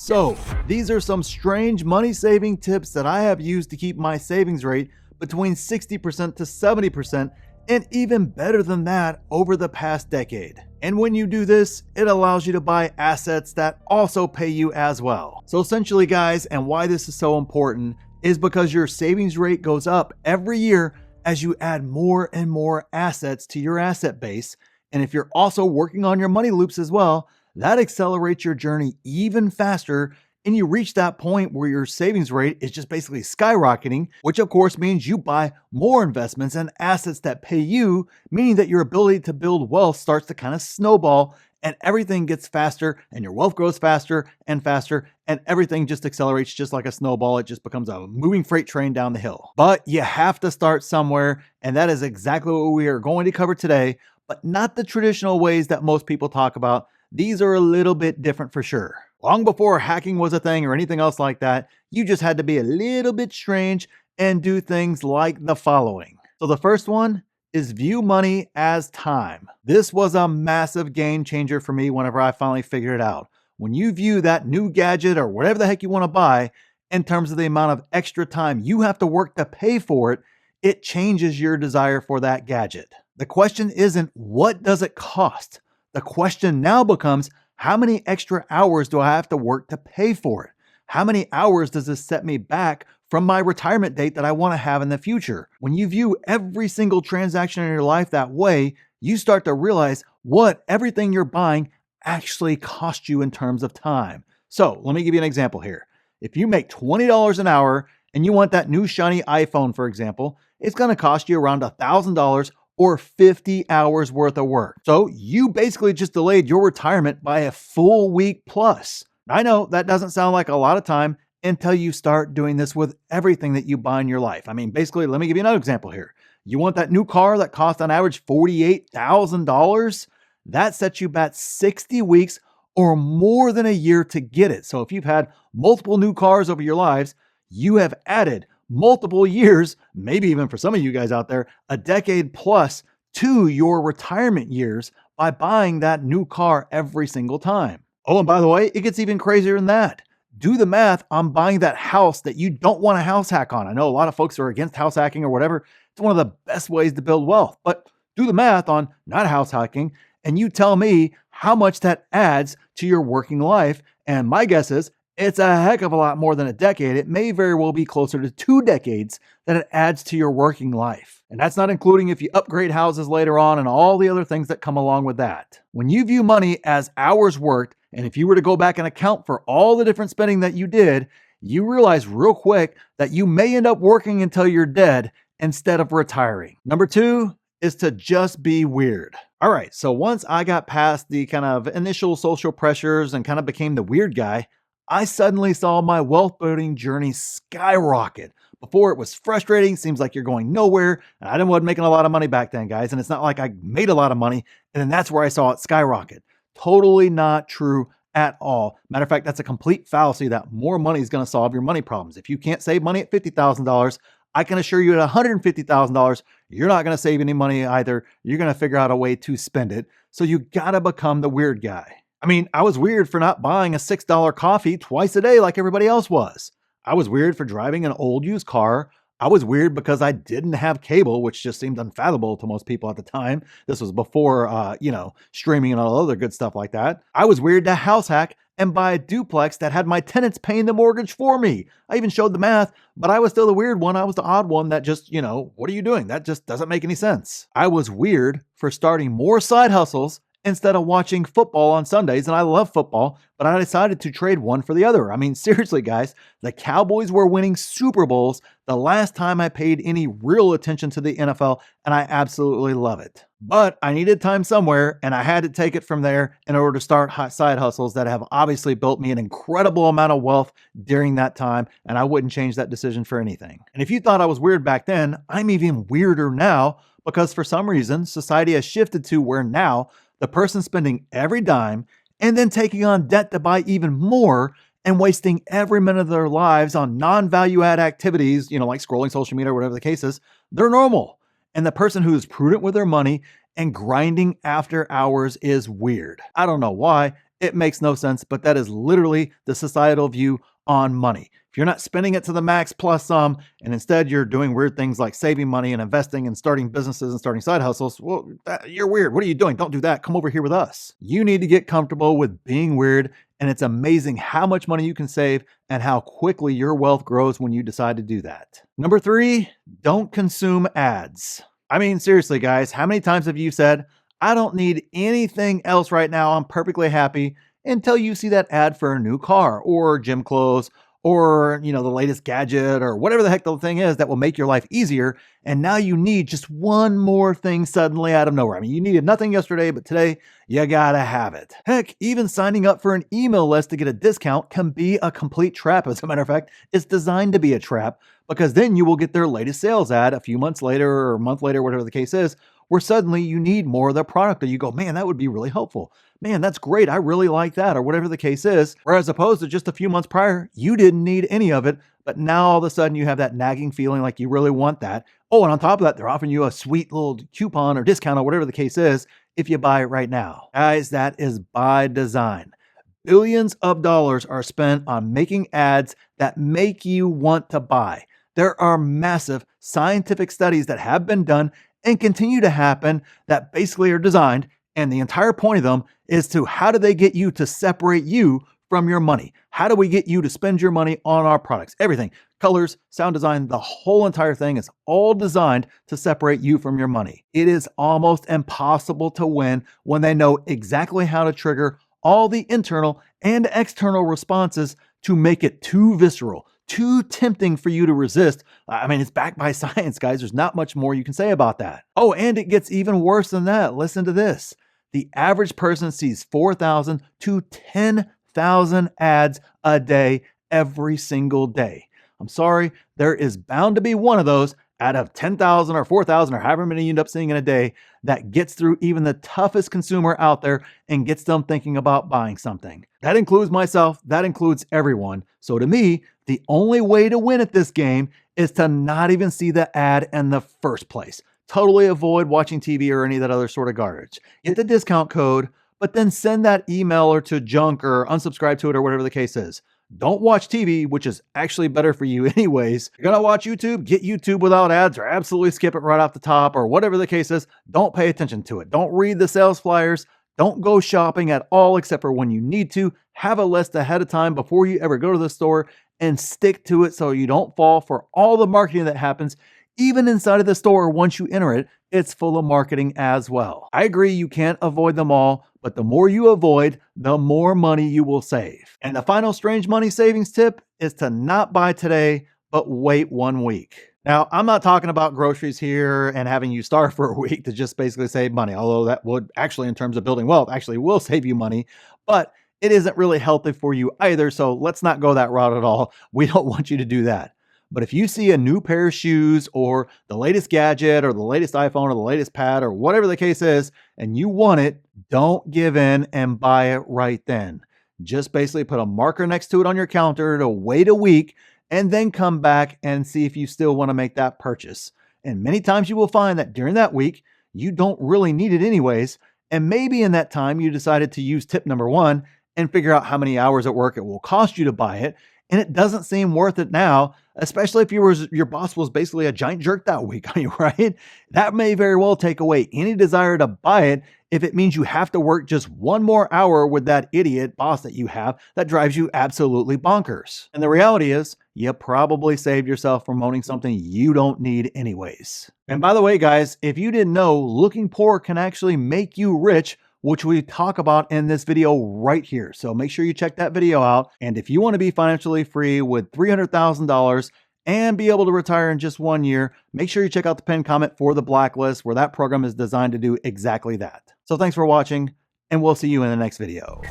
So, these are some strange money saving tips that I have used to keep my savings rate between 60% to 70%, and even better than that over the past decade. And when you do this, it allows you to buy assets that also pay you as well. So essentially, guys, and why this is so important is because your savings rate goes up every year as you add more and more assets to your asset base. And if you're also working on your money loops as well, that accelerates your journey even faster, and you reach that point where your savings rate is just basically skyrocketing, which of course means you buy more investments and assets that pay you, meaning that your ability to build wealth starts to kind of snowball, and everything gets faster and your wealth grows faster, and everything just accelerates just like a snowball. It just becomes a moving freight train down the hill. But you have to start somewhere, and that is exactly what we are going to cover today, but not the traditional ways that most people talk about. These are a little bit different for sure. Long before hacking was a thing or anything else like that, you just had to be a little bit strange and do things like the following. So the first one is view money as time. This was a massive game changer for me whenever I finally figured it out. When you view that new gadget or whatever the heck you want to buy in terms of the amount of extra time you have to work to pay for it, it changes your desire for that gadget. The question isn't what does it cost? The question now becomes, how many extra hours do I have to work to pay for it? How many hours does this set me back from my retirement date that I want to have in the future? When you view every single transaction in your life that way, you start to realize what everything you're buying actually costs you in terms of time. So let me give you an example here. If you make $20 an hour and you want that new shiny iPhone, for example, it's going to cost you around $1,000 or 50 hours worth of work. So you basically just delayed your retirement by a full week plus. I know that doesn't sound like a lot of time until you start doing this with everything that you buy in your life. I mean, basically, let me give you another example here. You want that new car that costs on average $48,000? That sets you back 60 weeks or more than a year to get it. So if you've had multiple new cars over your lives, you have added multiple years, maybe even for some of you guys out there, a decade plus to your retirement years by buying that new car every single time. Oh, and by the way, it gets even crazier than that. Do the math on buying that house that you don't want a house hack on. I know a lot of folks are against house hacking or whatever. It's one of the best ways to build wealth, but do the math on not house hacking, and you tell me how much that adds to your working life. And my guess is it's a heck of a lot more than a decade. It may very well be closer to 2 decades that it adds to your working life. And that's not including if you upgrade houses later on and all the other things that come along with that. When you view money as hours worked, and if you were to go back and account for all the different spending that you did, you realize real quick that you may end up working until you're dead instead of retiring. Number 2 is to just be weird. All right, so once I got past the kind of initial social pressures and kind of became the weird guy, I suddenly saw my wealth building journey skyrocket. Before it was frustrating, seems like you're going nowhere, and I wasn't making a lot of money back then, guys, and it's not like I made a lot of money, and then that's where I saw it skyrocket. Totally not true at all. Matter of fact, that's a complete fallacy that more money is going to solve your money problems. If you can't save money at $50,000, I can assure you at $150,000, you're not going to save any money either. You're going to figure out a way to spend it. So you got to become the weird guy. I mean, I was weird for not buying a $6 coffee twice a day like everybody else was. I was weird for driving an old used car. I was weird because I didn't have cable, which just seemed unfathomable to most people at the time. This was before, streaming and all other good stuff like that. I was weird to house hack and buy a duplex that had my tenants paying the mortgage for me. I even showed the math, but I was still the weird one. I was the odd one that just, what are you doing? That just doesn't make any sense. I was weird for starting more side hustles instead of watching football on Sundays. And I love football, but I decided to trade one for the other. I mean, seriously, guys, the Cowboys were winning Super Bowls the last time I paid any real attention to the NFL, and I absolutely love it. But I needed time somewhere, and I had to take it from there in order to start side hustles that have obviously built me an incredible amount of wealth during that time, and I wouldn't change that decision for anything. And if you thought I was weird back then, I'm even weirder now, because for some reason, society has shifted to where now the person spending every dime and then taking on debt to buy even more and wasting every minute of their lives on non-value add activities, like scrolling social media or whatever the case is, they're normal. And the person who is prudent with their money and grinding after hours is weird. I don't know why. It makes no sense, but that is literally the societal view on money. If you're not spending it to the max plus some, and instead you're doing weird things like saving money and investing and starting businesses and starting side hustles, well, you're weird. What are you doing? Don't do that. Come over here with us. You need to get comfortable with being weird, and it's amazing how much money you can save and how quickly your wealth grows when you decide to do that. Number 3, don't consume ads. I mean, seriously, guys, how many times have you said, I don't need anything else right now, I'm perfectly happy, until you see that ad for a new car or gym clothes or, the latest gadget or whatever the heck the thing is that will make your life easier. And now you need just one more thing suddenly out of nowhere. I mean, you needed nothing yesterday, but today you gotta have it. Heck, even signing up for an email list to get a discount can be a complete trap. As a matter of fact, it's designed to be a trap, because then you will get their latest sales ad a few months later or a month later, whatever the case is, where suddenly you need more of the product, or you go, man, that would be really helpful. Man, that's great. I really like that, or whatever the case is. Whereas opposed to just a few months prior, you didn't need any of it, but now all of a sudden you have that nagging feeling like you really want that. Oh, and on top of that, they're offering you a sweet little coupon or discount or whatever the case is if you buy it right now. Guys, that is by design. Billions of dollars are spent on making ads that make you want to buy. There are massive scientific studies that have been done and continue to happen that basically are designed, and the entire point of them is to how do they get you to separate you from your money? How do we get you to spend your money on our products? Everything, colors, sound design, the whole entire thing is all designed to separate you from your money. It is almost impossible to win when they know exactly how to trigger all the internal and external responses to make it too visceral, too tempting for you to resist. I mean, it's backed by science, guys. There's not much more you can say about that. Oh, and it gets even worse than that. Listen to this. The average person sees 4,000 to 10,000 ads a day every single day. I'm sorry, there is bound to be one of those out of 10,000 or 4,000 or however many you end up seeing in a day that gets through even the toughest consumer out there and gets them thinking about buying something. That includes myself. That includes everyone. So to me, the only way to win at this game is to not even see the ad in the first place. Totally avoid watching TV or any of that other sort of garbage. Get the discount code, but then send that email or to junk or unsubscribe to it or whatever the case is. Don't watch TV, which is actually better for you anyways. You're gonna watch YouTube, get YouTube without ads or absolutely skip it right off the top or whatever the case is. Don't pay attention to it. Don't read the sales flyers. Don't go shopping at all except for when you need to. Have a list ahead of time before you ever go to the store and stick to it so you don't fall for all the marketing that happens. Even inside of the store, once you enter it, it's full of marketing as well. I agree you can't avoid them all, but the more you avoid, the more money you will save. And the final strange money savings tip is to not buy today, but wait 1 week. Now, I'm not talking about groceries here and having you starve for a week to just basically save money, although that would actually, in terms of building wealth, actually will save you money, but it isn't really healthy for you either, so let's not go that route at all. We don't want you to do that. But if you see a new pair of shoes or the latest gadget or the latest iPhone or the latest pad or whatever the case is, and you want it, don't give in and buy it right then. Just basically put a marker next to it on your counter to wait a week and then come back and see if you still want to make that purchase. And many times you will find that during that week, you don't really need it anyways. And maybe in that time you decided to use tip number 1 and figure out how many hours at work it will cost you to buy it. And it doesn't seem worth it now, especially if your boss was basically a giant jerk that week on you, right? That may very well take away any desire to buy it if it means you have to work just 1 more hour with that idiot boss that you have that drives you absolutely bonkers. And the reality is, you probably saved yourself from owning something you don't need anyways. And by the way, guys, if you didn't know, looking poor can actually make you rich, which we talk about in this video right here. So make sure you check that video out. And if you want to be financially free with $300,000 and be able to retire in just 1 year, make sure you check out the pinned comment for the blacklist, where that program is designed to do exactly that. So thanks for watching, and we'll see you in the next video.